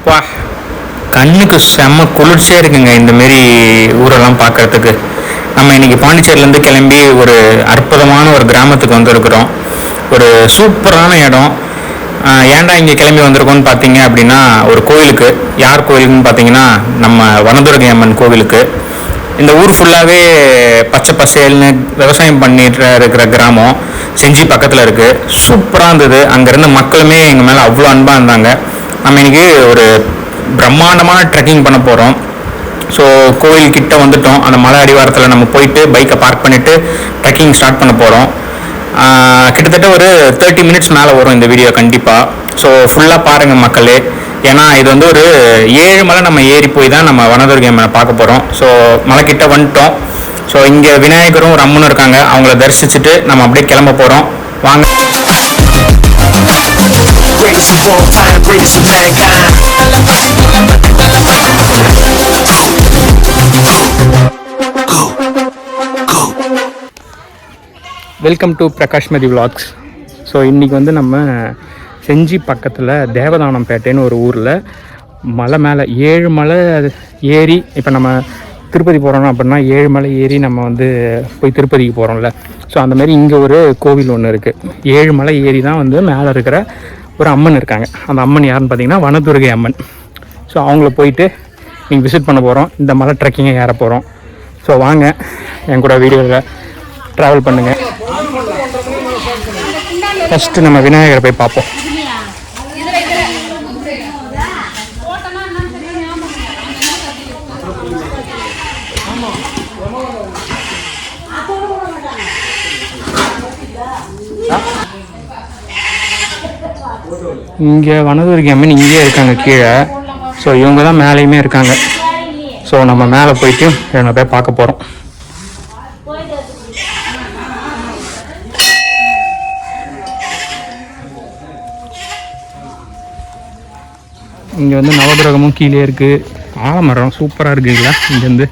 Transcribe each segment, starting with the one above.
வா, கண்ணுக்கு செம்ம குளிர்ச்சியாக இருக்குங்க இந்தமாரி ஊரெல்லாம் பார்க்குறதுக்கு. நம்ம இன்றைக்கி பாண்டிச்சேரியிலேருந்து கிளம்பி ஒரு அற்புதமான ஒரு கிராமத்துக்கு வந்திருக்கிறோம். ஒரு சூப்பரான இடம். ஏன்டா இங்கே கிளம்பி வந்திருக்கோன்னு பார்த்தீங்க அப்படின்னா, ஒரு கோயிலுக்கு. யார் கோயிலுக்குன்னு பார்த்தீங்கன்னா, நம்ம வனதுர்கை அம்மன் கோவிலுக்கு. இந்த ஊர் ஃபுல்லாகவே பச்சை பசேல்னு விவசாயம் பண்ணிட்டு இருக்கிற கிராமம். செஞ்சி பக்கத்தில் இருக்குது. சூப்பராக இருந்தது. அங்கே இருந்த மக்களுமே எங்கள் மேலே அவ்வளோ அன்பாக இருந்தாங்க. நம்ம இன்றைக்கி ஒரு பிரம்மாண்டமான ட்ரெக்கிங் பண்ண போகிறோம். ஸோ கோயில்கிட்ட வந்துட்டோம். அந்த மலை அடிவாரத்தில் நம்ம போயிட்டு பைக்கை பார்க் பண்ணிவிட்டு ட்ரெக்கிங் ஸ்டார்ட் பண்ண போகிறோம். கிட்டத்தட்ட ஒரு 30 மினிட்ஸ் மேலே வரும் இந்த வீடியோ கண்டிப்பாக. ஸோ ஃபுல்லாக பாருங்கள் மக்களே. ஏன்னா இது வந்து ஒரு 7 மலை நம்ம ஏறி போய் தான் நம்ம வனதுர்கை அம்மனை பார்க்க போகிறோம். ஸோ மலைக்கிட்ட வந்துட்டோம். ஸோ இங்கே விநாயகரும் ஒரு அம்மனும் இருக்காங்க. அவங்கள தரிசிச்சுட்டு நம்ம அப்படியே கிளம்ப போகிறோம். வாங்க. Welcome to Prakashmathi vlogs. So இன்றைக்கி வந்து நம்ம செஞ்சி பக்கத்தில் தேவதானம்பேட்டைன்னு ஒரு ஊரில் மலை மேலே 7 மலை ஏறி, இப்போ நம்ம திருப்பதி போகிறோம் அப்படின்னா 7 மலை ஏறி நம்ம வந்து போய் திருப்பதிக்கு போகிறோம்ல. ஸோ அந்தமாரி இங்கே ஒரு கோவில் ஒன்று இருக்குது. 7 மலை ஏறி தான் வந்து மேலே இருக்கிற ஒரு அம்மன் இருக்காங்க. அந்த அம்மன் யாருன்னு பார்த்தீங்கன்னா வனதுர்கை அம்மன். ஸோ அவங்கள போயிட்டு நீங்கள் விசிட் பண்ண போகிறோம். இந்த மலை ட்ரெக்கிங்கை ஏற போகிறோம். ஸோ வாங்க என் கூட வீடியோவில் ட்ராவல் பண்ணுங்கள். ஃபஸ்ட்டு நம்ம விநாயகரை போய் பார்ப்போம். இங்கே வனதுர்கை அம்மன் இங்கேயே இருக்காங்க கீழே. ஸோ இவங்க தான் மேலேயுமே இருக்காங்க. ஸோ நம்ம மேலே போயிட்டு இவங்க போய் பார்க்க போகிறோம். இங்கே வந்து நவகிரகமும் கீழே இருக்குது. ஆலமரம் சூப்பராக இருக்குங்களா இங்கேருந்து.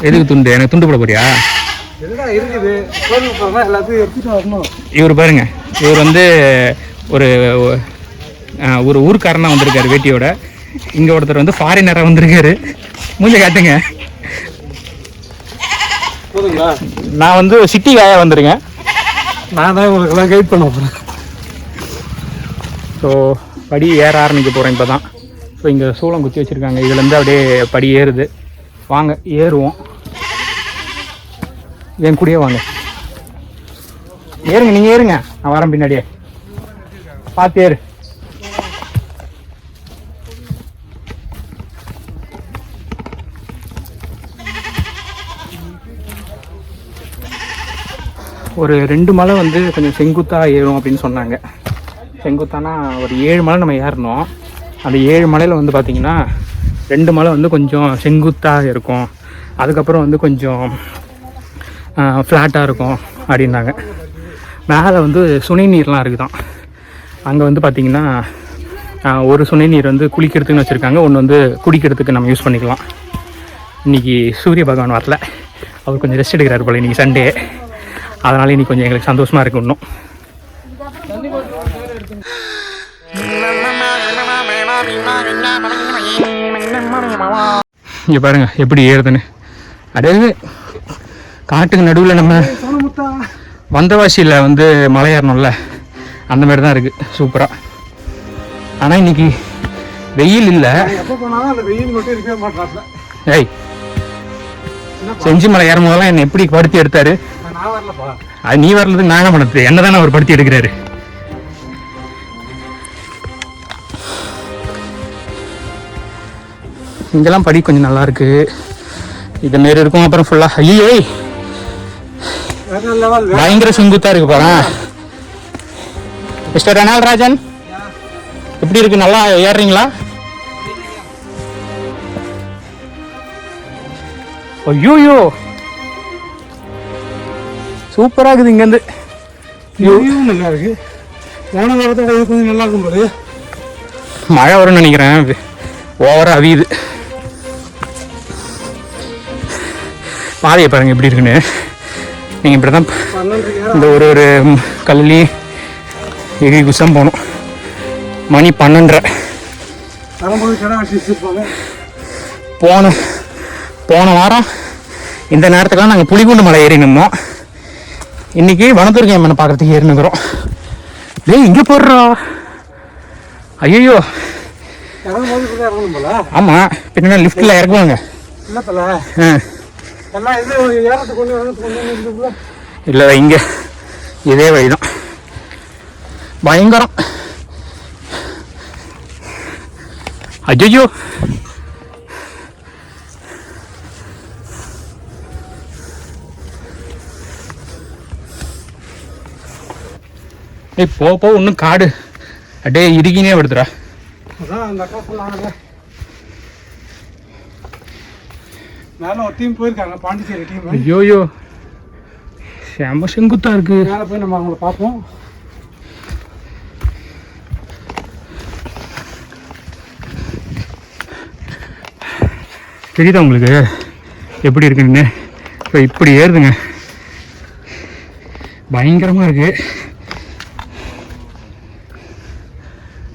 எதுக்கு துண்டு? எனக்கு துண்டு போட போறியா? இவர் பாருங்க, இவர் வந்து ஒரு ஒரு ஊருக்காரனாக வந்திருக்காரு வேட்டியோட. இங்கே ஒருத்தர் வந்து ஃபாரினராக வந்திருக்காரு. மூஞ்ச காட்டுங்க. நான் வந்து சிட்டி காயா வந்திருக்கேன். நான் தான் உங்களுக்கெல்லாம் கைட் பண்ண போகிறேன். ஸோ படி ஏற ஆரம்பிக்க போகிறேன் இப்போ தான். ஸோ இங்கே சூளம் குத்தி வச்சுருக்காங்க. இதுலேருந்து அப்படியே படி ஏறுது. வாங்க ஏறுவோம். என் கூடயே வாங்க. ஏறுங்க, நீங்கள் ஏறுங்க, நான் வரேன் பின்னாடியே. பார்த்து ஏறு. ஒரு 2 மலை வந்து கொஞ்சம் செங்குத்தாக ஏறும் அப்படின்னு சொன்னாங்க. செங்குத்தானா ஒரு 7 மலை நம்ம ஏறணும். அந்த 7 மலையில் வந்து பார்த்திங்கன்னா 2 மலை வந்து கொஞ்சம் செங்குத்தாக இருக்கும். அதுக்கப்புறம் வந்து கொஞ்சம் ஃப்ளாட்டாக இருக்கும் அப்படின்னாங்க. மேலே வந்து சுனை நீர்லாம் இருக்குதான். அங்கே வந்து பார்த்திங்கன்னா ஒரு சுனை நீர் வந்து குளிக்கிறதுக்குன்னு வச்சுருக்காங்க. ஒன்று வந்து குடிக்கிறதுக்கு நம்ம யூஸ் பண்ணிக்கலாம். இன்றைக்கி சூரிய பகவான் வரல. அவர் கொஞ்சம் ரெஸ்ட் எடுக்கிறார் போல். இன்றைக்கி சண்டே, அதனால் இன்றைக்கி கொஞ்சம் எங்களுக்கு சந்தோஷமாக இருக்குது. இன்னும் இங்கே பாருங்க எப்படி ஏறுதுன்னு. அதாவது காட்டுக்கு நடுவில் நம்ம வந்தவாசியில் வந்து மலை ஏறணும்ல, அந்த மாதிரி தான் இருக்குது சூப்பராக. ஆனால் இன்னைக்கு வெயில் இல்லை. ஏய், செஞ்சி மலை ஏறும் போதெல்லாம் என்னை எப்படி படுத்தி எடுத்தாரு? அது நீ வரலதுக்கு நான் என்ன பண்ணுறது? என்ன தானே அவர் படுத்தி எடுக்கிறாரு. இங்கெல்லாம் படி கொஞ்சம் நல்லா இருக்கு. இது மாரி இருக்கும். அப்புறம் ஃபுல்லாக ஐயே பயங்கர செங்குத்தா இருக்கு பாரு. மிஸ்டர் ரெனால் ராஜன், எப்படி இருக்கு? நல்லா ஏறுறீங்களா? ஐயோ சூப்பராக இருக்குது. இங்கேருந்து நல்லா இருக்கு. போன வாரத்தோட கொஞ்சம் நல்லா இருக்கும் போது. மழை வரும்னு நினைக்கிறேன். ஓவரா அவியுது. பாதையை பாருங்க எப்படி இருக்குன்னு. நீங்கள் இப்படி தான் இந்த ஒரு கல்லையும் எகிரி குசம் போகணும். மணி 12:30. போன வாரம் இந்த நேரத்துக்குலாம் நாங்கள் புலிகுண்டு மலை ஏறி நின்றோம். இன்னைக்கு வனத்துறை அம்மனை பார்க்கறதுக்கு ஏறி நிற்கிறோம். டேய் இங்கே போடுறா. ஐயோ ஆமாம், பின்னா லிஃப்ட்டில் இறக்குவாங்க. இல்லை இங்கே இதே வழிதான். பயங்கரம். ஐயோ ஏய் போ இன்னும் காடு அப்படியே இறுகினே விடுதுடா. ஐயோயோ செம்ம செங்குத்தா இருக்கு. போய் நம்ம அவங்கள பார்ப்போம். தெரியுதா உங்களுக்கு எப்படி இருக்குன்னு? இப்போ இப்படி ஏறுதுங்க, பயங்கரமாக இருக்கு.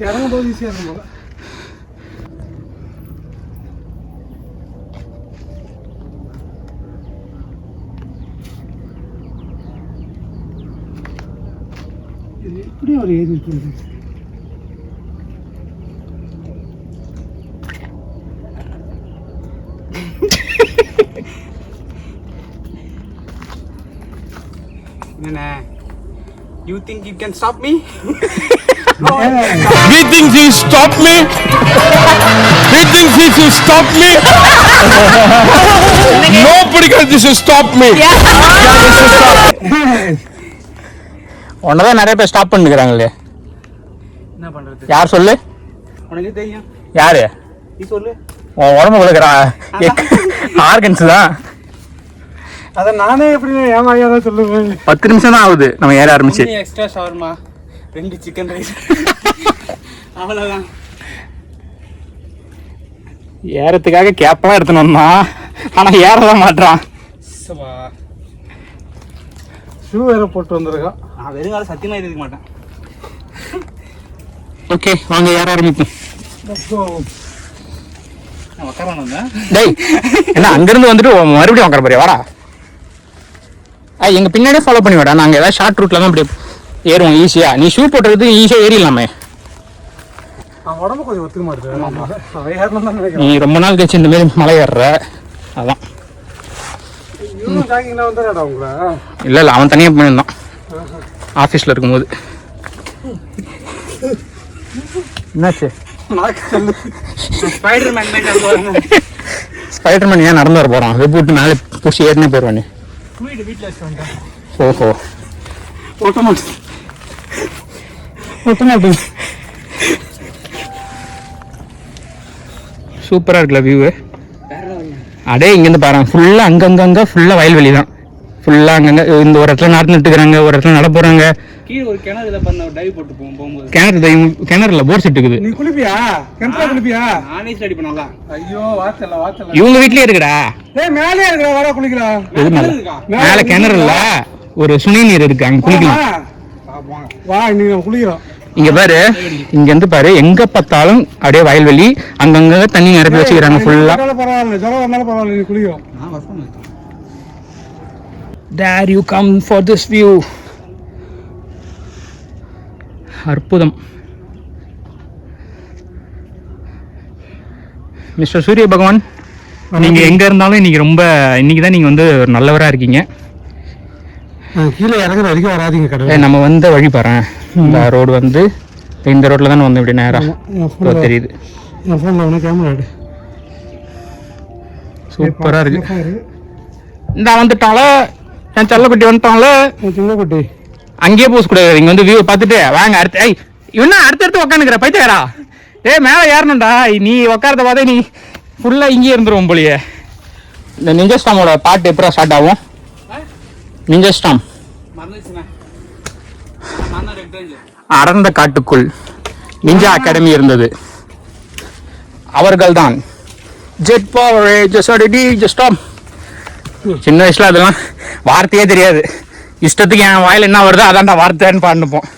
இறங்கும்போது ஈஸியாக இருக்கும் போல. இது எப்படி ஒரு ஏறி இருக்கு? You think you can stop me? He thinks he stop me. He thinks he should stop me. Nobody can this stop me. உன்னதான் நிறைய பேர் ஸ்டாப் பண்ணிக்கிறாங்களே. என்ன பண்றது? யார் சொல்லு? உனக்கு தெரியும். யாரு? நீ சொல்லு. உன் உடம்பு கொடுக்குறா ஆர்கன்ஸ் தான். அத நானே எப்படி ஏமாறியாத சொல்லுவேன். 10 நிமிஷம் தான் ஆகுது நம்ம ஏற ஆரம்பிச்சு. எக்ஸ்ட்ரா ஷவர்மா, 2 சிக்கன் ரைஸ், அவ்வளவுதான். ஏறத்துக்காக கேப்பெல்லாம் எடுத்துன்னு வந்தான், ஆனா ஏறதான் மாட்டான். ஷூ வேற போட்டு வந்திருக்கான். நான் வெறும் கால சத்தியமா இருக்க மாட்டேன். ஓகே வாங்க ஏற ஆரம்பிப்போம். நான் உட்காரணும். டேய் என்ன அங்கிருந்து வந்துட்டு மறுபடியும் உட்கார போறியா? வாடா. எங்க பின்னாடியே ஃபாலோ பண்ணி விடா. நாங்கள் ஏதாவது ஷார்ட் ரூட்ல தான் அப்படி ஏறுவோம் ஈஸியா. நீ ஷூ போட்டுறது ஈஸியா ஏறிடலாமே. உடம்பு கொஞ்சம் ஒத்துக்க மாட்டேன். நீ ரொம்ப நாள் கழிச்சு இந்த மாதிரி மலை ஏறுற, அதான். இல்ல இல்ல அவன் தனியா பண்ணியிருந்தான் ஆஃபீஸில் இருக்கும்போது. என்னாச்சு? ஸ்பைடர்மேன் ஏன் நடந்து வர போறான்? வெப் விட்டு மேலே பூசி ஏறினே போயிடுவானே. ஓஹோ சூப்பரா இருக்குல்ல வியூ. அடே இங்கேருந்து பாருங்க, ஃபுல்லாக அங்கங்க ஃபுல்லாக வயல்வெளி தான். ஃபுல்லாக அங்கங்க இந்த ஒரு இடத்துல நாற்று நட்டுக்கிறாங்க, ஒரு இடத்துல நட போகிறாங்க. கீழே ஒரு கிணறுல பண்ண டைவ் போட்டு போகும்போது கிணறுல போர் செட் இருக்குது. நீ குளிப்பியா? கிணத்துல குளிப்பியா? நானே ஸ்டடி பண்ணலாம். ஐயோ வாத்தல இவங்க வீட்லயே இருக்குடா. ஏய் மேலே இருக்குடா, வர குளிக்கலாம். மேல கிணறு இல்ல, ஒரு சுனை நீர் இருக்கு, அங்க குளிக்கலாம். வா இன்னைக்கு குளிக்கிறோம். இங்க பாரு, இங்க இருந்து பாரு, எங்க பார்த்தாலும் அப்படியே வயல்வெளி, அங்கங்க தண்ணி நிரப்பி வச்சுக்கிறாங்க ஃபுல்லா. பரவாயில்ல, ஜரம் வந்தாலும் பரவாயில்ல, நீ குளிக்கிறோம். There you come for this view. அற்புதம். மிஸ்டர் சூரிய பகவான், நீங்க எங்க இருந்தாலும் இன்னைக்கு தான் நீங்க வந்து ஒரு நல்லவரா இருக்கீங்க. கீழே இறங்குற வரைக்கும் வராதிங்க கடவுளே. நம்ம வந்த வழி பாரு, இந்த ரோடு வந்து இந்த ரோட்ல தானே வந்து இப்படி நேரா தெரியுது. என் ஃபோன்ல ஒன்று கேமரா எடு. சூப்பரா இருக்கு. இந்த வந்துட்டால என் செல்லக்குட்டி வந்துட்டால. செல்லக்குட்டி அங்கேயே போகக்கூடாது, இங்க வந்து வியூ பார்த்துட்டு வாங்க அடுத்து. ஐய் இன்னும் அடுத்தடுத்து உட்காந்துக்கிற பைத்தியக்காரா. மேலே ஏறணும்டா. நீ உட்காரத பார்த்தா நீ ஃபுல்லா இங்கேயே இருந்துருவோம் போலியே. இந்த நிஞ்சா ஸ்டாமோட பாட்டு எப்போ ஸ்டார்ட் ஆகும்? நிஞ்சா ஸ்டாம் அடர்ந்த காட்டுக்குள் நிஞ்சா அகாடமி இருந்தது. அவர்கள் தான் ஜெட் பவர் ஜஸ்டாம். சின்ன வயசுல அதெல்லாம் வார்த்தையே தெரியாது. இஷ்டத்துக்கு என் வாயில் என்ன வருதோ அதான்டா வார்த்தைன்னு பாடிப்போம்.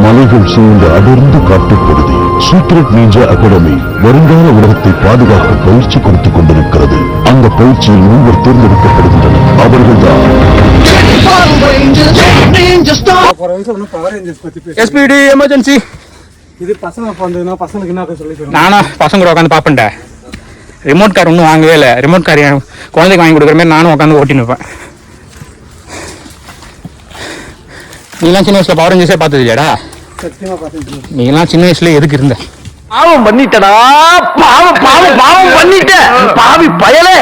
மலைகள் சூழ்ந்த அடர்ந்து காட்டுப்பகுதி. சீக்ரெட் நீஞ்சா அகாடமி வருங்கால உலகத்தை பாதுகாக்க பயிற்சி கொடுத்துக் கொண்டிருக்கிறது. அந்த பயிற்சியில் 3 தேர்ந்தெடுக்கப்படுகின்றனர். அவர்கள்தான் SPD எமர்ஜென்சி. இது பசங்க வந்ததுன்னா பசங்களுக்கு என்ன சொல்லி நானும் பசங்க உட்காந்து பார்ப்பேன்டா. ரிமோட் கார் இன்னும் வாங்கவே இல்லை. ரிமோட் கார் என் குழந்தைக்கு வாங்கி கொடுக்குற மாதிரி நானும் உட்காந்து ஓட்டின்னு இருப்பேன். நீலாம் சின்ன வயசுல பவர் ரேஞ்சர்ஸே பார்த்தது இல்லையாடா? சத்தியமா பார்த்துட்டு நீலாம் சின்ன வயசுல எதுக்கு இருந்த? பாவம் பண்ணிட்டடா, பாவம் பாவம் பாவம் பண்ணிட்ட பாவி பயலே.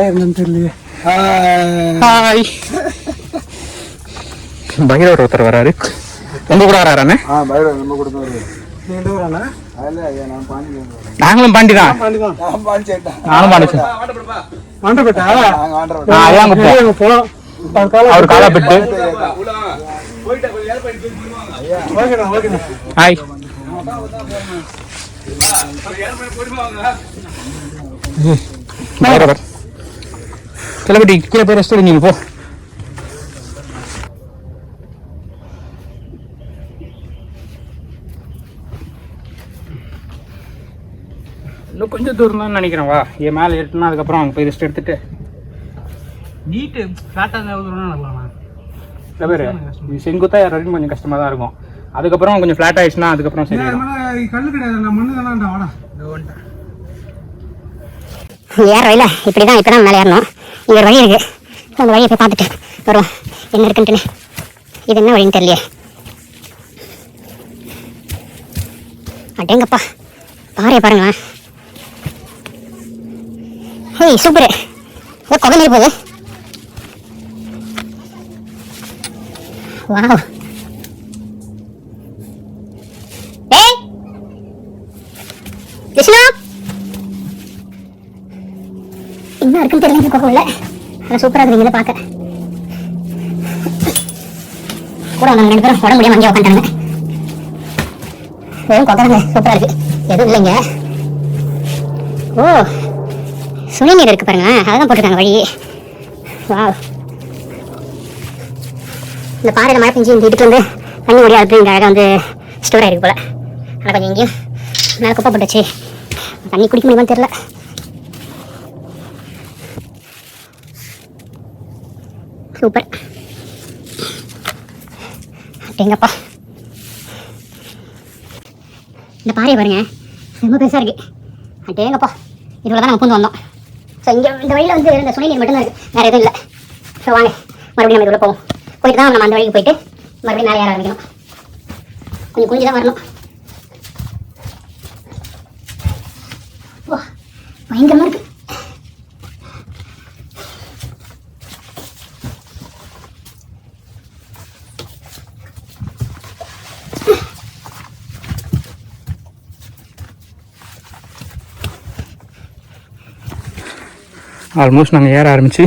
என்னன்னு தெரியலையே. ஹாய். பைரவர் ஒருத்தர் வராரு. உங்க கூட வரானே? பைரவர் நம்ம கூட தான் வருவாரு. நீ எந்த ஊரானே? நான் பாண்டி. நாங்களும் பாண்டி தான். நான் பாண்டி சேட்டா. நானும் பாண்டி. வாண்டப்பட்டா? நாங்க வாண்டப்பட்டா. அதான் போலாம். அவர் காலாப்பட்டு. ஹாய். பைரவர் கிளம்பி கீழே போய் ரெஸ்ட் எடுங்க. போ. இன்னும் கொஞ்சம் தூரம் தான் நினைக்கிறேன். வா, என் மேலே ஏறிட்டுனா அதுக்கப்புறம் அங்கே போய் ரெஸ்ட் எடுத்துட்டு நீட்டு ஃப்ளாட்டாக நல்லா பேர் செங்குத்தா ஏறதுக்கு கொஞ்சம் கஷ்டமாக தான் இருக்கும். அதுக்கப்புறம் கொஞ்சம் ஃப்ளாட் ஆயிடுச்சுன்னா அதுக்கப்புறம் சரி. கல்லு கிடையாது, நான் மண்ணு தானே. வாடா ஏற வழியில் இப்படி தான் இப்போ தான் மேலே ஏறணும். இங்கே ஒரு வழி இருக்குது. அந்த வழியை போய் பார்த்துட்டு வருவோம் என்ன இருக்குன்ட்டுன்னு. இது என்ன வழின்னு தெரியலையே. அடேங்கப்பா, பாறையை பாருங்களேன். ஹேய் சூப்பரு, ஏதோ கொகை மாரி போகுது. வாவ். ஏய் கிருஷ்ணா, என்ன இருக்குன்னு தெரியல. கொகை இல்லை, ஆனால் சூப்பராக இருக்குது. இதில் பார்க்க கூட வந்தாங்க 2 பேரும். உடம்பு முடியாமல் அங்கேயே உட்காந்துட்டாங்க. வெறும் கொகை சூப்பராக இருக்குது, எதுவும் இல்லைங்க. ஓ, சுனி நீர் இருக்கு பாருங்க, அதான் போட்டிருக்காங்க வழி. வாவ். இந்த பாறையில் மழை பெஞ்சு இந்த இதுக்கு வந்து தண்ணி முடியாது அப்படிங்கிற அழகாக வந்து ஸ்டோர் ஆகிருக்கு போல். ஆனால் கொஞ்சம் எங்கேயும் மேலே குப்பை போட்டுச்சு. தண்ணி குடிக்க முடியுமான்னு தெரில. சூப்பர். அப்படிங்கப்பா, இந்த பாறையை பாருங்க, ரொம்ப பெருசாக இருக்குது. அட்டேங்கப்பா, இதுல தான் நம்ம பூந்து வந்தோம். ஸோ இங்கே இந்த வழியில் வந்து இந்த சுனை நீர் மட்டும்தான் இருக்குது, வேறு எதுவும் இல்லை. ஸோ வாங்க மறுபடியும் நம்ம இதுக்குள்ளே போவோம். போயிட்டு தான் நம்ம அந்த வழிக்கு போயிட்டு மறுபடியும் மேலே ஏற ஆரம்பிக்கணும். கொஞ்சம் குனிஞ்சு தான் வரணும். வா, பயங்கரமாக இருக்குது. ஆல்மோஸ்ட் நாங்கள் ஏற ஆரம்பித்து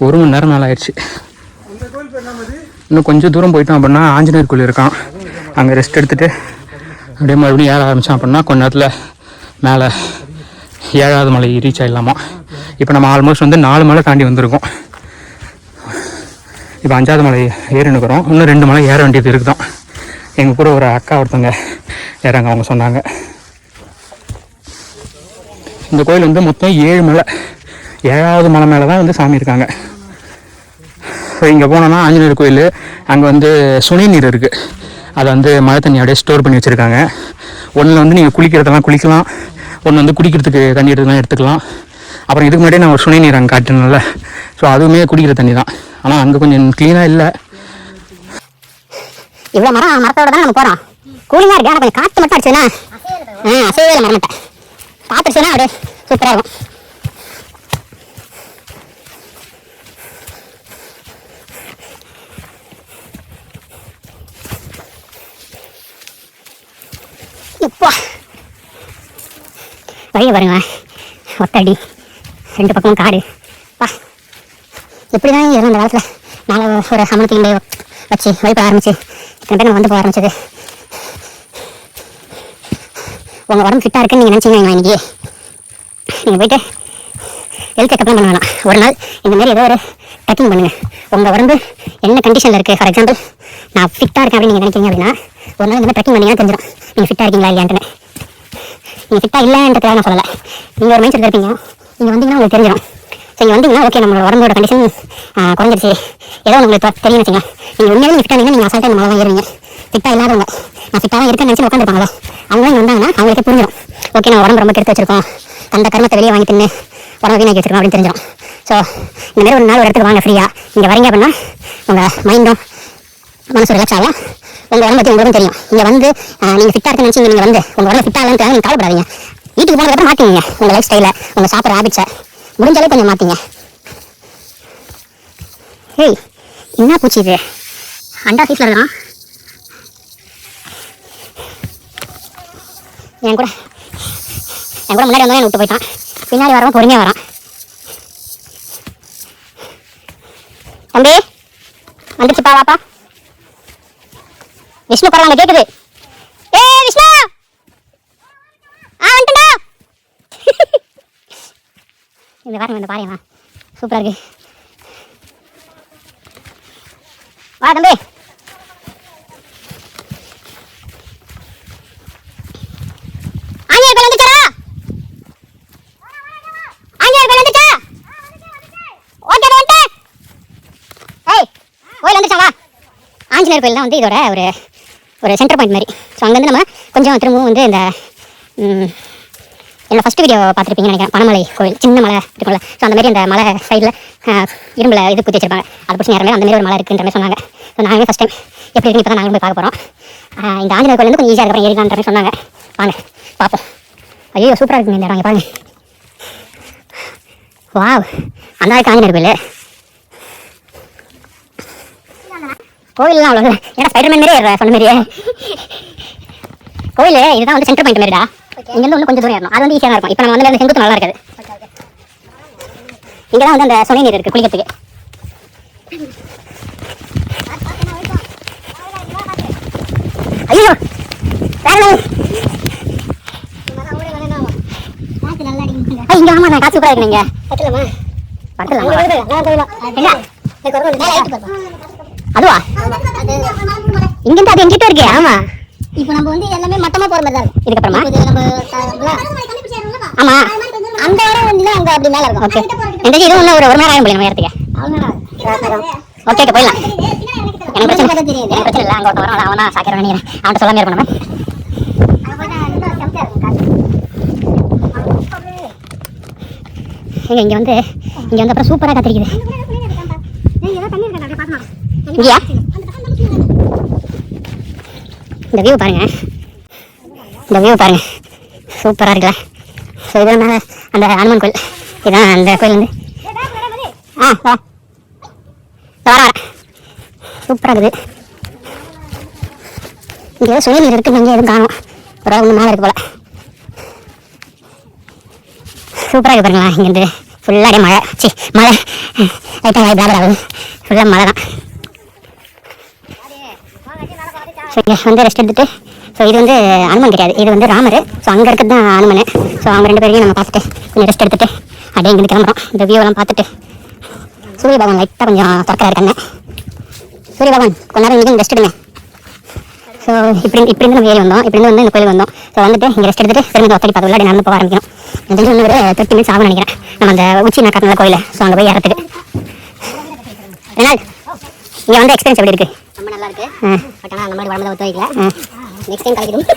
1 மணி நேரம் மேலே ஆயிடுச்சு. இன்னும் கொஞ்சம் தூரம் போயிட்டோம் அப்படின்னா ஆஞ்சநேயர் கோயில் இருக்கான். அங்கே ரெஸ்ட் எடுத்துகிட்டு அப்படியே மறுபடியும் ஏற ஆரம்பித்தோம் அப்படின்னா கொஞ்ச நேரத்தில் மேலே 7வது மலை ரீச் ஆகிடலாமா. இப்போ நம்ம ஆல்மோஸ்ட் வந்து 4 மலை தாண்டி வந்திருக்கோம். இப்போ 5வது மலை ஏறினுக்கிறோம். இன்னும் 2 மலை ஏற வேண்டியது இருக்குதான். எங்கள் கூட ஒரு அக்கா ஒருத்தவங்க ஏறாங்க, அவங்க சொன்னாங்க. இந்த கோயில் வந்து மொத்தம் 7 மலை. 7வது மலை மேலே தான் வந்து சாமி இருக்காங்க. ஸோ இங்கே போனோன்னா ஆஞ்சநேயர் கோயில், அங்கே வந்து சுனை நீர் இருக்குது. அதை வந்து மழை தண்ணி அப்படியே ஸ்டோர் பண்ணி வச்சுருக்காங்க. ஒன்றில் வந்து நீங்கள் குளிக்கிறதெல்லாம் குளிக்கலாம், ஒன்று வந்து குடிக்கிறதுக்கு தண்ணி எடுத்துக்கலாம் எடுத்துக்கலாம். அப்புறம் இதுக்கு முன்னாடியே நான் ஒரு சுனை நீர் அங்கே காட்டினேன்ல, ஸோ அதுவுமே குடிக்கிற தண்ணி தான். ஆனால் அங்கே கொஞ்சம் க்ளீனாக இல்லை. இவ்வளோ மரத்தோட தான் நம்ம போகிறோம். கூலிங்காக இருக்குது, ஆனால் கொஞ்சம் காற்று மட்டும் அடிச்சுன்னா அசைவே இல்லை. மரமட்டை பார்த்துச்சுன்னா அப்படியே சூப்பராக இருக்கும். இப்போ வழியை பாருங்க, ஒத்தடி 2 பக்கமும் காடு. பா, எப்படி தான் இதெல்லாம் அந்த காலத்தில் நாளை ஒரு சமணத்தையும் வச்சு வழிபட ஆரம்பிச்சு இத்தனை பேர் நம்ம வந்து போக ஆரம்பிச்சது. உங்கள் உடம்பு ஃபிட்டாக இருக்குன்னு நீங்கள் நினச்சிங்க. இன்னைக்கு நீங்கள் போயிட்டு ஹெல்த் செக்அப்லாம் பண்ண வேணாம். ஒரு நாள் இந்த மாதிரி ஏதோ ஒரு ட்ரெக்கிங் பண்ணுங்க. உங்கள் உடம்பு என்ன கண்டிஷனில் இருக்குது. ஃபார் எக்ஸாம்பிள் நான் ஃபிட்டாக இருக்கேன் அப்படின்னு நீங்கள் நினைக்கிறீங்க அப்படின்னா ஒரு நாள் இந்த மாதிரி ட்ரெக்கிங் பண்ணிங்கன்னா தெரிஞ்சிடும் நீங்கள் ஃபிட்டாக இருக்கீங்களா இல்லையான்ட்டு. நீங்கள் ஃபிட்டாக இல்லைன்றதுக்காக நான் சொல்லலை. நீங்கள் ஒரு மைண்ட் செட் இருப்பீங்க, நீங்கள் வந்தீங்கன்னா உங்களுக்கு தெரிஞ்சிடும். ஸோ இங்கே வந்தீங்கன்னா ஓகே நம்மளோட உடம்போட கண்டிஷன் குறைஞ்சிருச்சு ஏதோ உங்களுக்கு தெரியும் வச்சுங்க. நீங்கள் உண்மையிலே நீங்கள் ஃபிட்டாக நீங்கள் அசால்ட்டாக இந்த மாதிரி தான் ஏறுவீங்க. ஃபிட்டாக இல்லாதவங்க நான் ஃபிட்டாக இருக்கேன்னு நினச்சி உட்காந்துருப்பாங்களே அவங்க இங்கே வந்தாங்கன்னா அவங்களுக்கு புரிஞ்சிடும் ஓகே நம்ம உடம்பு ரொம்ப கெடுத்து வச்சிருக்கோம், அந்த கர்மத்தை வெளியே வாங்கி தின்னு உடம்பு வீணாக்கி வச்சிருக்கோம் அப்படின்னு தெரிஞ்சிடும். ஸோ இந்த மாதிரி ஒரு நாள் ஒரு இடத்துக்கு வாங்க ஃப்ரீயாக. இங்கே வரீங்க அப்படின்னா உங்கள் மைண்டும் மனசு ரிலாக்ஸ் ஆகும், உங்கள் உடம்பு பற்றி உங்களுக்கும் தெரியும். இங்கே வந்து நீங்கள் ஃபிட்டாக இருக்குன்னு நினச்சி நீங்கள் வந்து உங்கள் உடம்பு ஃபிட்டாக இல்லைன்னு நீங்கள் கவலைப்படாதீங்க. வீட்டுக்கு போனதுக்கப்புறம் மாற்றிங்க உங்கள் லைஃப் ஸ்டைலை, உங்கள் சாப்பிட்ற ஹேபிட்ஸை முடிஞ்சாலே கொஞ்சம் மாற்றிங்க. ஏய் என்ன பூச்சி இது அண்டா சீட்டில் இருக்கான். என் கூட முன்னாடி வந்தாலும் என்ன விட்டு போயிட்டான். பின்னாடி வரவும் பொறுமையாக வரான். தம்பி வந்துச்சுப்பா வாப்பா. விஷ்ணு பரவாயில்ல கேட்குது. ஏ விஷ்ணு வந்துட்டா. இந்த பாருங்க இந்த பாருங்க சூப்பராக இருக்கு. வா தம்பி. ஆஞ்சநேயர் கோயில் வந்துச்சாரா? ஆஞ்சநேயர் கோயில் வந்துச்சா? ஓகே வந்துட்டேன். ஏய் கோயில் வந்துச்சாவா? ஆஞ்சநேயர் கோயில் தான் வந்து இதோட ஒரு சென்டர் பாயிண்ட் மாதிரி. ஸோ அங்கேருந்து நம்ம கொஞ்சம் திரும்பவும் வந்து இந்த என்னோட ஃபஸ்ட்டு வீடியோ பார்த்துருப்பீங்கன்னு நினைக்கிறேன். பனமலை கோயில் சின்ன மலை இருக்கும்ல. ஸோ அந்த மாதிரி அந்த மலை சைடில் இரும்பில் இது குத்தி வச்சிருப்பாங்க. அதை பிடிச்சி நேரம் அந்த மாதிரி ஒரு மலை இருக்குன்ற மாதிரி சொன்னாங்க. ஸோ நாங்களே ஃபஸ்ட் டைம் எப்படி இருக்குன்னு இப்போ தான் நாங்கள் போய் பார்க்க போகிறோம். இந்த ஆஞ்சநேயர் கோயில் வந்து கொஞ்சம் ஈஸியாக இருக்கிற ஏரியான்ற மாதிரி சொன்னாங்க. வாங்க பார்ப்போம். ஐயோ சூப்பராக இருக்குங்க இந்த இடம். இங்கே பாருங்க. வாவ் அந்த ஆளுக்கு ஆஞ்சநேயர் கோயில். கோயிலெலாம் அவ்வளோ ஏன்னா ஸ்பைடர்மேன் மாரியே சொன்ன மாதிரியே கோயில் இதுதான் வந்து சென்டர் பாயிண்ட் மாதிரிடா. இங்கேருந்து ஒன்று கொஞ்சம் தூரம் ஏறணும். அது வந்து ஈஸியாக இருக்கும். இப்போ நம்ம வந்து செங்குத்து நல்லா இருக்குது. இங்கே தான் வந்து அந்த சுனை நீர் இருக்குது குளிக்கிறதுக்கு. ஐயோ இங்கே ஆமாம் நான் காசு சூப்பராக இருக்குங்க. அதுவா இங்கிருந்து அது எங்கிட்ட இருக்கே. ஆமா இப்போ நம்ம வந்து எல்லாமே மட்டமா போற மாதிரி தான் இருக்கு. இதுக்கப்புறமா ஆமா அந்த இடம் வந்து அங்க அப்படி மேல இருக்கும். ஓகே இந்த இது இன்னும் ஒரு மணி நேரம் ஆகும் போல நம்ம இடத்துக்கு. ஓகே போயிடலாம். எனக்கு பிரச்சனை இல்லை. அங்கே ஒருத்தன் வரும் அவன் தான் சாக்கிற நினைக்கிறேன். அவன்கிட்ட சொல்லாமல் இருப்போம் நம்ம. இங்கே வந்து அப்புறம் சூப்பராக காத்திருக்குது. இங்கேயா இந்த வியூ பாருங்க. சூப்பராக இருக்குல்ல. ஸோ இது மேலே அந்த ஹனுமான் கோயில் இதுதான் அந்த கோயில் வந்து வர சூப்பராக இருக்குது. இங்கே ஏதோ சுய நீர் இருக்குது. இங்கே எதுவும் காணும். ஒரு ஒன்று மேலே இருக்கு போல். சூப்பராக இருக்கு பாருங்களா. இங்கேருந்து ஃபுல்லாக மழை மழை லைட்டாக பிளாபர் ஆகுது. ஃபுல்லாக மழை தான். ஸோ இங்கே வந்து ரெஸ்ட் எடுத்துகிட்டு ஸோ இது வந்து அனுமன் கிடையாது, இது வந்து ராமர். ஸோ அங்கே இருக்கிறது தான் அனுமன். ஸோ அவங்க ரெண்டு பேரையும் நம்ம பார்த்துட்டு கொஞ்சம் ரெஸ்ட் எடுத்துகிட்டு அப்படியே இங்கே கிளம்புறோம். இந்த வியூவெல்லாம் பார்த்துட்டு சூரிய பகவான் லைட்டாக கொஞ்சம் திறக்கா இருக்காங்க. சூரிய பகவான் கொஞ்ச நேரம் இங்கே ரெஸ்ட் எடுங்க. ஸோ இப்படி நம்ம ஏறி வந்தோம். இப்படி வந்து இந்த கோயில் வந்தோம். ஸோ வந்துட்டு இங்கே ரெஸ்ட் எடுத்துட்டு திரும்ப ஒத்தடி பார்த்து உள்ளாடி நடந்து போக ஆரம்பிக்கணும். எனக்கு இன்னும் ஒரு 30 minutes ஆகும்னு நினைக்கிறேன். நம்ம அந்த உச்சி நக்கறனால கோயில். ஸோ அங்கே போய் ஏறத்துக்கு இங்கே வந்து எக்ஸ்பீரியன்ஸ் எப்படி இருக்குது? ரொம்ப நல்லா இருக்கு. பட் ஆனால் அந்த மாதிரி உடம்பு தான் ஒத்துவைக்கல. Next time கலைக்கிடுவோம்.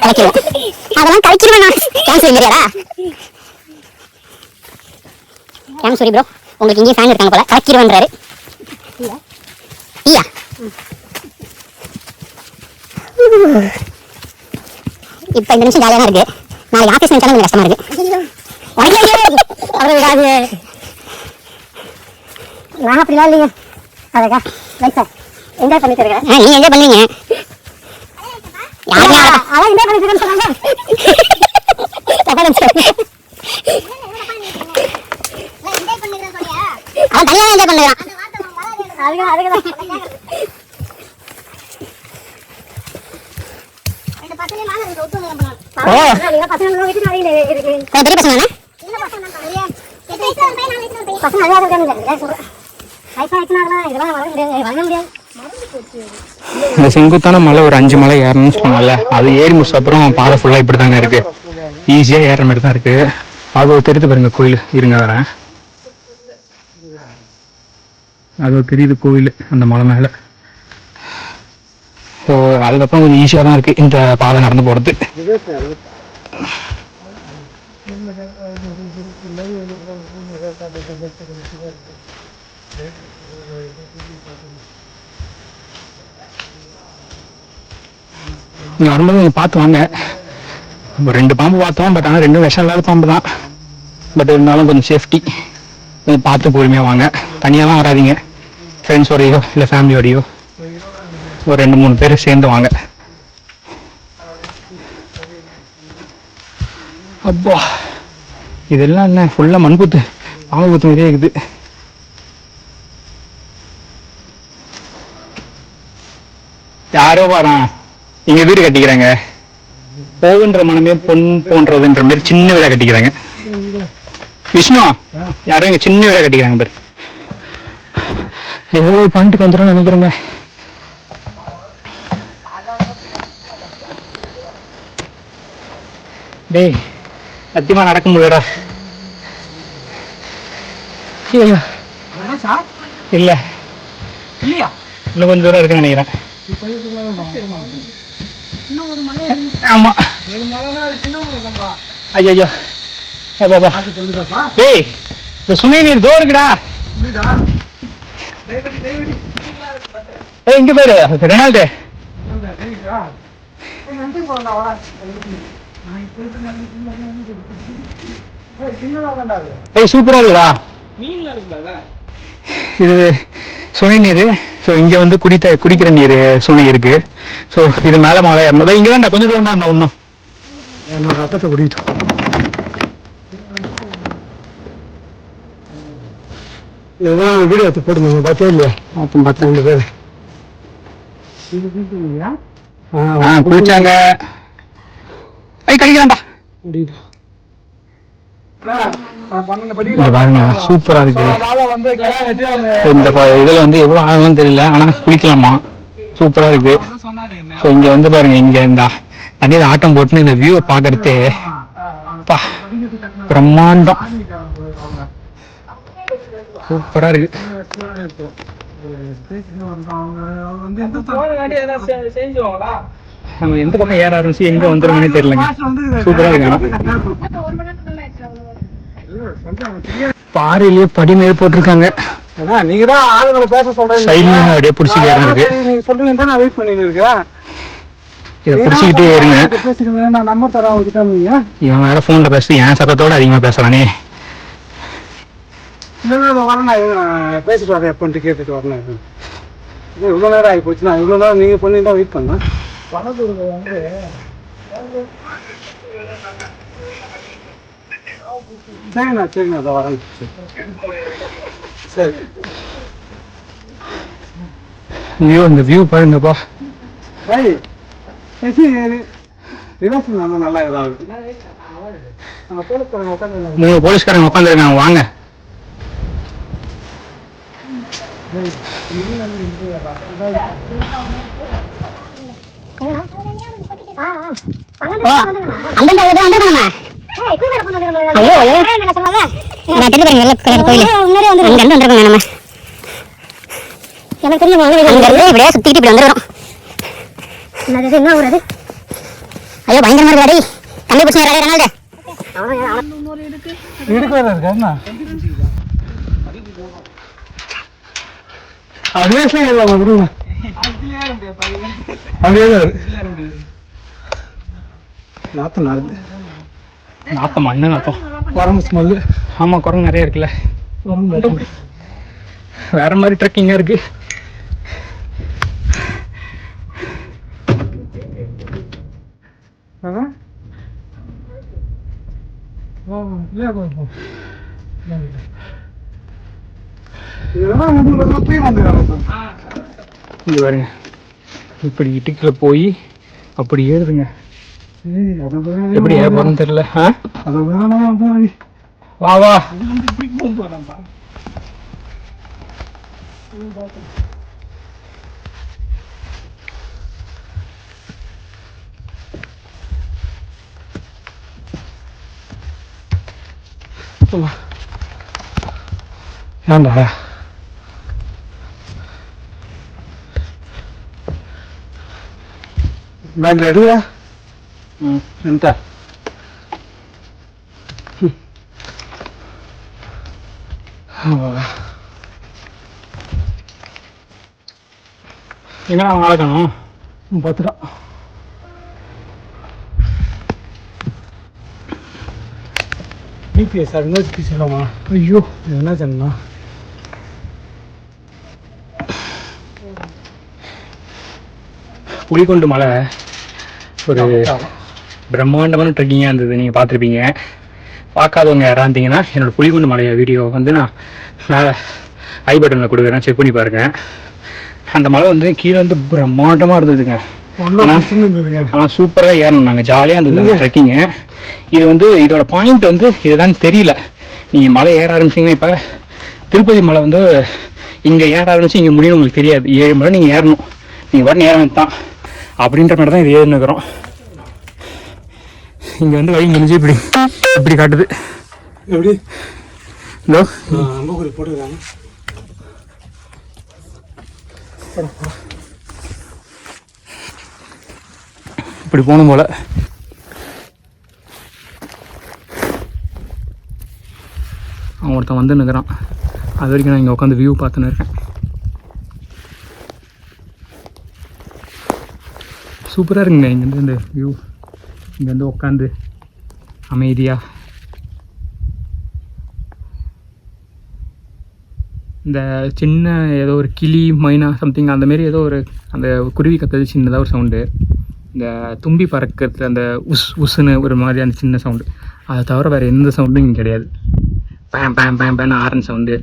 அதெல்லாம் கலைக்கிடுவேன் நான். கேன்சரி இல்லையாடா கேன்சரி ப்ரோ. உங்களுக்கு இங்கேயும் ஃபேன் இருக்காங்க போல. கலைக்கிடுவேன்றாரு. ஐயா இப்போ இந்த நிமிஷம் ஜாலியாக தான் இருக்குது. நாளைக்கு ஆஃபீஸ் நினச்சாலும் கொஞ்சம் கஷ்டமாக இருக்குது. அவ்வளோ விடாது. நான் அப்படிலாம் இல்லைங்க. அதக்கா லைஃப் என்ஜாய் பண்ணிட்டு இருக்கேன். நீங்க என்ஜாய் பண்ணுவீங்க. யாருமே அதான் என்ஜாய் பண்ணிட்டு இருக்கேன்னு சொன்னாங்க. அவன் தனியாக என்ஜாய் பண்ணுறான். பெரிய பசங்க பசங்க அழகாக இருக்காங்க சொல்கிறேன். வயசாகிடுச்சுனா இதெல்லாம் வர முடியாது, வர முடியாது. இந்த செங்குத்தான மலை ஒரு 5 மலை ஏறணும்னு சொன்னாங்கல்ல, அது ஏறி முடிச்ச அப்புறம் பாதை ஃபுல்லாக இப்படி தாங்க இருக்கு. ஈஸியாக ஏற மாதிரி தான் இருக்கு. அது தெரியுது பாருங்க கோயில், இருங்க வரேன். அது தெரியுது கோயில் அந்த மலை மேலே. ஸோ அதுக்கப்புறம் கொஞ்சம் ஈஸியாக தான் இருக்கு இந்த பாதை நடந்து போகிறது. நீங்கள் வரும்போது நீங்கள் பார்த்து வாங்க. 2 பாம்பு பார்த்தோம், பட் ஆனால் 2 விஷம் இல்லாத பாம்பு தான். பட் இருந்தாலும் கொஞ்சம் சேஃப்டி, கொஞ்சம் பார்த்து பொறுமையாக வாங்க. தனியாலாம் வராதிங்க, ஃப்ரெண்ட்ஸோடையோ இல்லை ஃபேமிலியோடையோ ஒரு 2-3 பேர் சேர்ந்து வாங்க. அப்பா இதெல்லாம் என்ன ஃபுல்லாக மண்புத்து, பாம்பு புத்து மாதிரியே இருக்குது. யாரோ வரான், இங்க வீடு கட்டிக்கிறாங்க. போகுன்ற மனமே பொன் போன்றதுன்ற மாதிரி சின்ன வீடா கட்டிக்கிறாங்க. விஷ்ணு, யாரும் இங்க சின்ன வீடா கட்டிக்கிறாங்க பேர். ஏதோ பண்ணிட்டு வந்துடும் நினைக்கிறேங்க. டேய் சத்தியமா நடக்க முடியலடா. இல்ல இல்லையா? இன்னும் கொஞ்சம் தூரம் இருக்குன்னு நினைக்கிறேன். ஆமா ஐயோ டேய் இந்த சுனை நீர் தோ இருக்குடா. ஏய் இங்க பேரு ரெனால்டு. ஏய் சூப்பரா இருக்குடா. இது சுனை நீர். ஸோ இங்க வந்து குடிக்கிற நீர் சுனை இருக்கு. ஸோ இது மேல மழை ஏறணும். இங்க தான் கொஞ்சம் தூரம் தான் ஒன்றும் என்னோட ரத்தத்தை குடிக்கிட்டோம். இதெல்லாம் வீடியோ எடுத்து போட்டுருந்தாங்க, பார்த்தே இல்லையா? பார்த்தேன் 2 பேர் குளிச்சாங்க. கழிக்கலாம்டா. பாருங்க சூப்பரா இருக்கு. இந்த இதுல வந்து எவ்வளவு ஆகும் தெரியல, ஆனா குளிக்கலாமா, சூப்பரா இருக்கு. ஸோ இங்க வந்து பாருங்க, இங்க இந்த தண்ணியில ஆட்டம் போட்டுன்னு இந்த வியூவை பாக்குறதே பிரம்மாண்டம், சூப்பரா இருக்கு. நம்ம எந்த பக்கம் ஏற ஆரம்பிச்சு எங்க வந்துருமே தெரியலங்க. சூப்பரா இருக்கு. பாறையிலேயே படி மேல் போட்டிருக்காங்க. நீங்க தான் ஆளுங்களை பேச சொல்றீங்க. சைடுல அப்படியே பிடிச்சிட்டு இருக்கு. நீங்க சொல்லுங்க, நான் வெயிட் பண்ணிட்டு இருக்கேன். இதை பிடிச்சிக்கிட்டே இருங்க. நான் நம்பர் தரேன் அவங்ககிட்ட. இவன் வேற போன்ல பேசி என் சத்தத்தோட அதிகமா பேசுறானே. வரேன், நான் பேசிட்டு வரேன் எப்பன்ட்டு கேட்டுட்டு வரேன். இவ்வளோ நேரம் ஆகி போச்சு. நான் இவ்வளோ நேரம் நீங்கள் பண்ணிட்டு தான் வெயிட் பண்ணேன். பணத்துக்கு வந்து சரிண்ணா சரிண்ணா அதை வரேன். சரி வியூ, இந்த வியூ பாருங்கப்பா. ரிவர்ஸ் நல்லா இதாகுது. 3 போலீஸ்காரங்க உட்காந்துருக்காங்க, வாங்க. எனக்கு தெரியும் சுத்திட்டு இப்படி வந்துடும். என்ன ஊர்? ஐயோ பயங்கரமா இருக்காடி. தண்ணி பிடிச்சி ரெனால்டு இருக்கு வேற இருக்கா? அதுவே நாத்தம் நாத்தம் மண்ணு நாத்தம், குரங்கு ஸ்மெல்லு. ஆமா குரங்கு நிறைய இருக்குல்ல. வேற மாதிரி ட்ரெக்கிங்கா இருக்கு. இங்க பாருங்க, இப்படி இட்டுக்குள்ள போய் அப்படி ஏறுதுங்க. எப்படி ஏற போறோம்னு தெரியல. வா வா. இப்படி போகலாம்பா. ஏன்டா பேங்க்ல எடுங்க. எந்த எங்க அவங்க ஆளக்கணும்? பார்த்துடா. பிபிஎஸ் சார் யூனிவர்சிட்டி சொல்லலாமா? ஐயோ இது என்ன சொன்னா புலிகொண்டு மலை ஒரு பிரம்மாண்டமான ட்ரெக்கிங்காக இருந்தது. நீங்கள் பார்த்துருப்பீங்க. பார்க்காதவங்க யாராக இருந்தீங்கன்னா என்னோடய புலிகுண்டு மலைய வீடியோ வந்து நான் மேலே ஐ பட்டனில் கொடுக்குறேன், செக் பண்ணி பாருங்க. அந்த மலை வந்து கீழே வந்து பிரம்மாண்டமாக இருந்ததுங்க. ஆனால் சூப்பராக ஏறணும், நாங்கள் ஜாலியாக இருந்தது ட்ரெக்கிங்கு. இது வந்து இதோட பாயிண்ட் வந்து இதுதான் தெரியல. நீங்கள் மலை ஏற ஆரம்பிச்சிங்கன்னா, இப்போ திருப்பதி மலை வந்து இங்கே ஏற ஆரம்பிச்சு இங்கே முடியும் உங்களுக்கு தெரியாது. 7 மலை நீங்கள் ஏறணும், நீங்கள் வரணும் ஏற தான் அப்படின்ற மாதிரி தான் இது ஏறினுக்கிறோம். இங்கே வந்து வழி முடிஞ்சு இப்படி இப்படி காட்டுது. எப்படி இதோ அம்புக்குறி போட்டுக்கிறாங்க. இப்படி போகணும் போல. அவன் ஒருத்தன் வந்து நிற்கிறான். அது வரைக்கும் நான் இங்கே உட்காந்து வியூ பார்த்துன்னு இருக்கேன். சூப்பராக இருக்குங்க இங்கேருந்து இந்த வியூ. இங்கேருந்து உட்காந்து அமைதியாக இந்த சின்ன ஏதோ ஒரு கிளி மைனா சம்திங் அந்தமாரி ஏதோ ஒரு அந்த குருவி கத்துறது சின்னதாக ஒரு சவுண்டு. இந்த தும்பி பறக்கிறது அந்த உஸ்ஸுன்னு ஒரு மாதிரியான சின்ன சவுண்டு. அதை தவிர வேறு எந்த சவுண்டும் இங்கே கிடையாது. பேம் பேம் பேம் பேன்னு ஆரன் சவுண்டு,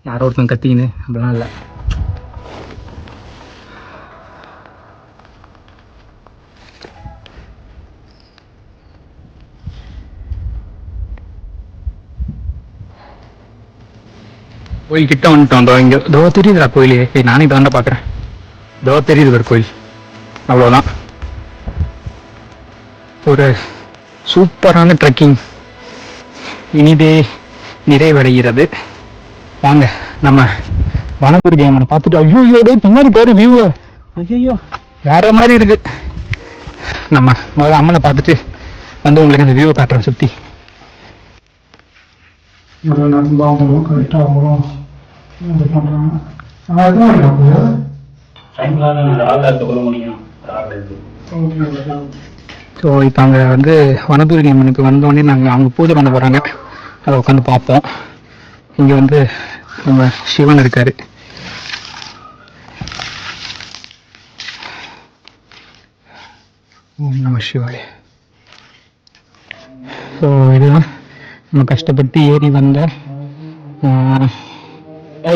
யாரோ ஒருத்தன் கத்தின்னு அப்படிலாம் இல்லை. கோயில் கிட்ட வந்துட்டோம். அதோ இங்கே தோ தெரியுதுடா கோயில். நானே தாண்டா பார்க்குறேன். தோ தெரியுது ஒரு கோயில். அவ்வளோதான். ஒரு சூப்பரான ட்ரெக்கிங் இனிதே நிறைவடைகிறது. வாங்க நம்ம வனதுர்கை அம்மனை பார்த்துட்டு, ஐயோ பின்னாடி பாரு வியூ, ஐயோ வேற மாதிரி இருக்கு. நம்ம முதல்ல அம்மனை பார்த்துட்டு வந்து உங்களுக்கு அந்த வியூவை காட்டுறோம் சுற்றி. கரெக்டாக வரும். ஸோ இப்போ அங்கே வந்து வனதுர்கை அம்மனுக்கு வந்தோடனே நாங்கள் அங்கே பூஜை பண்ண போகிறாங்க. அதை உட்காந்து பார்ப்போம். இங்கே வந்து நம்ம சிவன் இருக்கார். ஓம் நம சிவாய. ஸோ இதுதான் நம்ம கஷ்டப்பட்டு ஏறி வந்த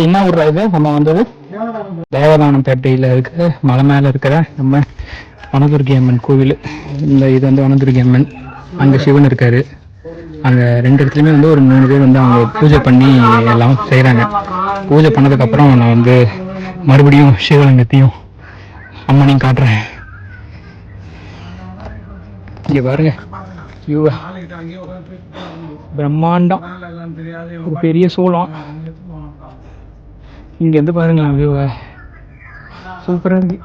என்ன ஊர் இது நம்ம வந்தது? தேவதானப்பேட்டையில் இருக்கிற மலை மேலே இருக்கிற நம்ம வனதுர்கை அம்மன் கோவில். இது வந்து வனதுர்கை அம்மன். அங்கே சிவன் இருக்கார். அங்கே 2 இடத்துலையுமே வந்து ஒரு 3 பேர் வந்து அவங்க பூஜை பண்ணி எல்லாம் செய்கிறாங்க. பூஜை பண்ணதுக்கப்புறம் நான் வந்து மறுபடியும் சிவலிங்கத்தையும் அம்மனையும் காட்டுறேன். இங்கே பாருங்க வியூவா, பிரம்மாண்டம். ஒரு பெரிய சோளம். இங்கேருந்து பாருங்களேன் வியூவை, சூப்பராக இருக்கு.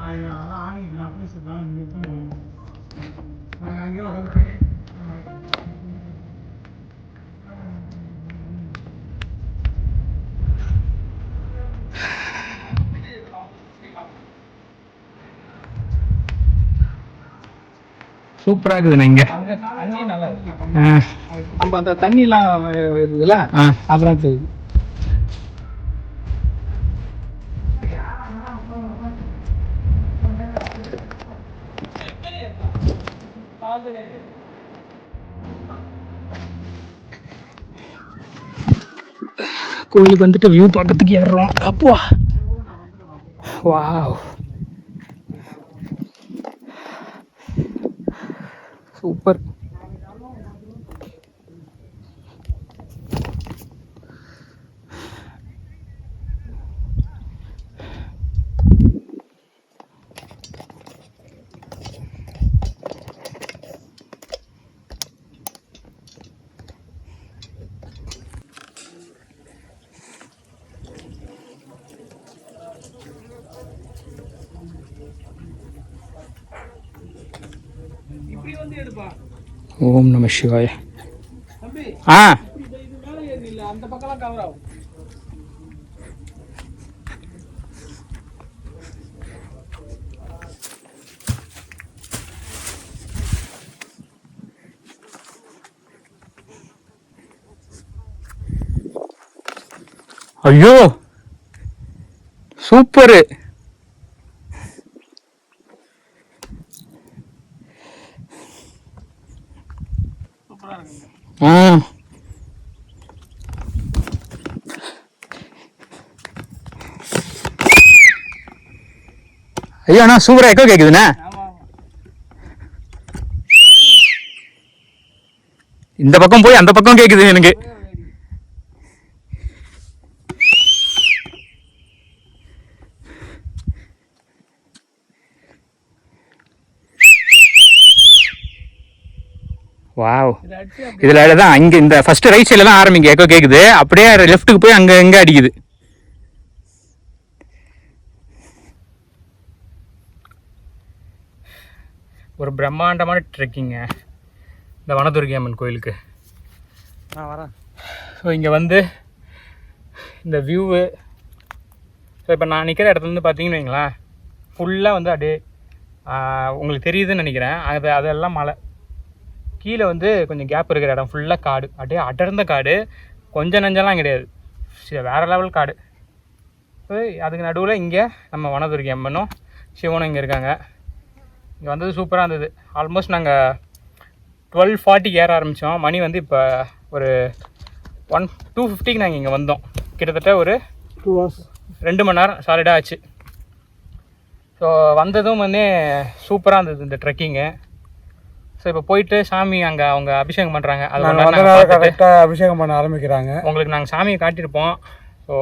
சூப்பராக இருக்குதுண்ணா இங்கே. தண்ணி நல்லா இருக்கு. நம்ம அந்த தண்ணிலாம் இருக்குதுல்ல, அதெல்லாம் தெரியுது. கோயிலுக்கு வந்துட்டு வியூ பார்க்கறதுக்கு ஏறுறோம். அப்பா வாவ், சூப்பர். ஓம் நம சிவாய. ஆ அந்த பக்கம்லாம் கவர் ஆகும். ஐயோ சூப்பரு. ஆ ஐயோ அண்ணா சூப்பரா எக்கோ கேக்குதுண்ணா. இந்த பக்கம் போய் அந்த பக்கம் கேக்குது எனக்கு. வாவ். இதுல தான் அங்க இந்த ஃபர்ஸ்ட் ரைட் சைடுல தான் ஆரம்பிங்க எக்கோ கேக்குது. அப்படியே லெஃப்ட்டுக்கு போய் அங்க எங்க அடிக்குது. ஒரு பிரம்மாண்டமான ட்ரெக்கிங்க இந்த வனதுர்கை அம்மன் கோயிலுக்கு. நான் வரேன். ஸோ இங்கே வந்து இந்த வியூவு. ஸோ இப்போ நான் நிற்கிற இடத்துலேருந்து பார்த்தீங்கன்னு வைங்களேன், ஃபுல்லாக வந்து அப்படியே உங்களுக்கு தெரியுதுன்னு நினைக்கிறேன். அதெல்லாம் மலை. கீழே வந்து கொஞ்சம் கேப் இருக்கிற இடம் ஃபுல்லாக காடு, அப்படியே அடர்ந்த காடு. கொஞ்சம் நஞ்செல்லாம் கிடையாது, வேறு லெவல் காடு. ஸோ அதுக்கு நடுவில் இங்கே நம்ம வனதுர்கை அம்மனும் சிவனும் இங்கே இருக்காங்க. இங்கே வந்தது சூப்பராக இருந்தது. ஆல்மோஸ்ட் நாங்கள் 12:40 ஏற ஆரம்பித்தோம். மணி வந்து இப்போ ஒரு 2:50க்கு நாங்கள் இங்கே வந்தோம். கிட்டத்தட்ட ஒரு 2 மணி நேரம் சாலிடாக ஆச்சு. ஸோ வந்ததும் வந்து சூப்பராக இருந்தது இந்த ட்ரெக்கிங்கு. ஸோ இப்போ போயிட்டு சாமி அங்கே அவங்க அபிஷேகம் பண்ணுறாங்க. அது கரெக்டாக அபிஷேகம் பண்ண ஆரம்பிக்கிறாங்க. உங்களுக்கு நாங்கள் சாமியை காட்டியிருப்போம். ஸோ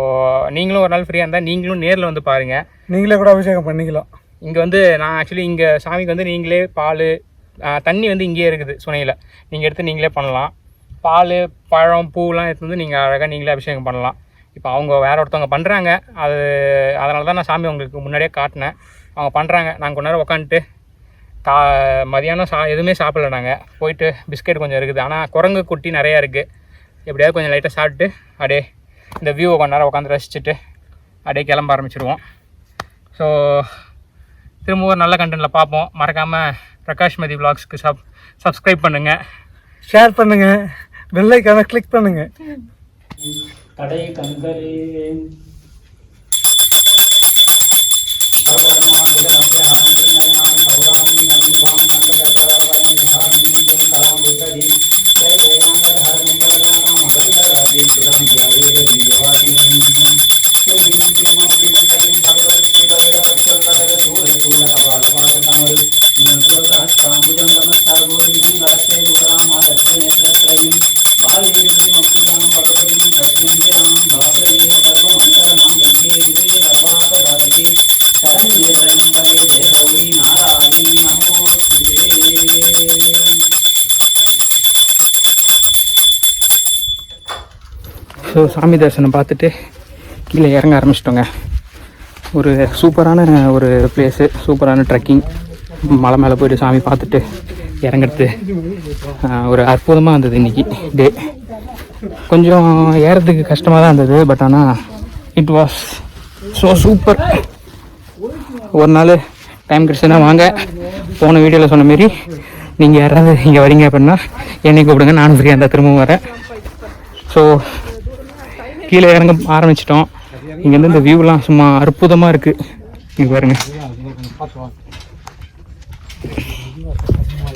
நீங்களும் ஒரு நாள் ஃப்ரீயாக இருந்தால் நீங்களும் நேரில் வந்து பாருங்கள். நீங்களே கூட அபிஷேகம் பண்ணிக்கலாம். இங்கே வந்து நான் ஆக்சுவலி இங்கே சாமிக்கு வந்து நீங்களே பால் தண்ணி வந்து இங்கேயே இருக்குது சுனையில். நீங்கள் எடுத்து நீங்களே பண்ணலாம். பால் பழம் பூலாம் எடுத்து வந்து நீங்கள் அழகாக நீங்களே அபிஷேகம் பண்ணலாம். இப்போ அவங்க வேறு ஒருத்தவங்க பண்ணுறாங்க. அதனால தான் நான் சாமி உங்களுக்கு முன்னாடியே காட்டினேன். அவங்க பண்ணுறாங்க. நாங்கள் கொஞ்ச நேரம் உட்காந்துட்டு மதியானம் எதுவுமே சாப்பிடல. நாங்கள் போயிட்டு பிஸ்கெட் கொஞ்சம் இருக்குது. ஆனால் குரங்கு குட்டி நிறையா இருக்குது. எப்படியாவது கொஞ்சம் லைட்டாக சாப்பிட்டு அப்படியே இந்த வியூவை கொஞ்ச நேரம் உட்காந்து ரசிச்சுட்டு அப்படியே கிளம்ப ஆரம்பிச்சிடுவோம். ஸோ திரும்ப ஒரு நல்ல கண்டென்ட்டில் பார்ப்போம். மறக்காமல் பிரகாஷ் மதி விலாக்ஸ்க்கு சப்ஸ்கிரைப் பண்ணுங்கள், ஷேர் பண்ணுங்கள், பெல் ஐக்கானை கிளிக் பண்ணுங்கள். கடை கண்களே ஸோ சாமி தரிசனம் பார்த்துட்டு கீழே இறங்க ஆரம்பிச்சிட்டோங்க. ஒரு சூப்பரான ஒரு பிளேஸு, சூப்பரான ட்ரெக்கிங். மலை மேலே போய்ட்டு சாமி பார்த்துட்டு இறங்குறது ஒரு அற்புதமாக இருந்தது இன்றைக்கி டே. கொஞ்சம் ஏறதுக்கு கஷ்டமாக தான் இருந்தது, பட் ஆனால் இட் வாஸ் ஸோ சூப்பர். ஒரு நாள் டைம் கிடச்சுன்னா வாங்க. போன வீடியோவில் சொன்ன மாரி நீங்கள் யாராவது இங்கே வரீங்க அப்படின்னா என்னை கூப்பிடுங்க, நானும் ஃப்ரீயாக இருந்தால் திரும்பவும் வரேன். ஸோ கீழே இறங்க ஆரம்பிச்சிட்டோம். இங்கேருந்து இந்த வியூலாம் சும்மா அற்புதமாக இருக்குது. இங்கே பாருங்கள்.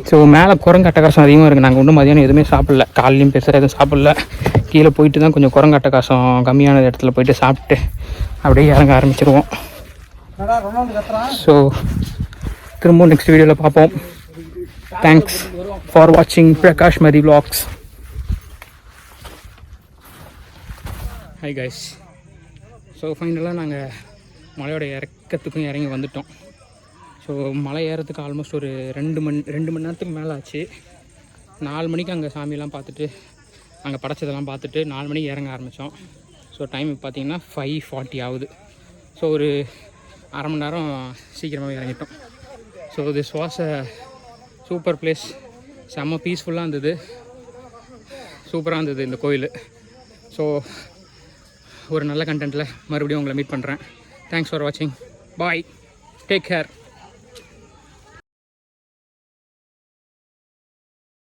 ஸோ மேலே குரங்கு அட்டகாசம் அதிகமாக இருக்குது. நாங்கள் ஒன்றும் மதியானம் எதுவுமே சாப்பிடல, காலையிலையும் பெருசாக எதுவும் சாப்பிடல. கீழே போயிட்டு தான் கொஞ்சம் குரங்கு அட்டகாசம் கம்மியான இடத்துல போயிட்டு சாப்பிட்டு அப்படியே இறங்க ஆரம்பிச்சிருவோம். ஸோ திரும்பவும் நெக்ஸ்ட் வீடியோவில் பார்ப்போம். தேங்க்ஸ் ஃபார் வாட்சிங் பிரகாஷ் மதி விலாக்ஸ். Hi guys. ஸோ ஃபைனலாக நாங்கள் மலையோட இறக்கத்துக்கும் இறங்கி வந்துட்டோம். ஸோ மலை ஏறத்துக்கு ஆல்மோஸ்ட் ஒரு 2 மணி நேரத்துக்கு மேலே ஆச்சு. 4 மணிக்கு அங்கே சாமியெல்லாம் பார்த்துட்டு அங்கே படைச்சதெல்லாம் பார்த்துட்டு 4 மணிக்கு இறங்க ஆரம்பித்தோம். ஸோ டைம் இப்போ பார்த்திங்கன்னா 5:40 ஆகுது. ஸோ ஒரு அரை மணி நேரம் சீக்கிரமாகவே இறங்கிட்டோம். So this was a super place. செம்ம பீஸ்ஃபுல்லாக இருந்தது, சூப்பராக இருந்தது இந்த கோயில். ஸோ ஒரு நல்ல கண்டென்ட்டில் மறுபடியும் உங்களை மீட் பண்ணுறேன். தேங்க்ஸ் ஃபார் வாட்சிங். பாய், டேக் கேர்.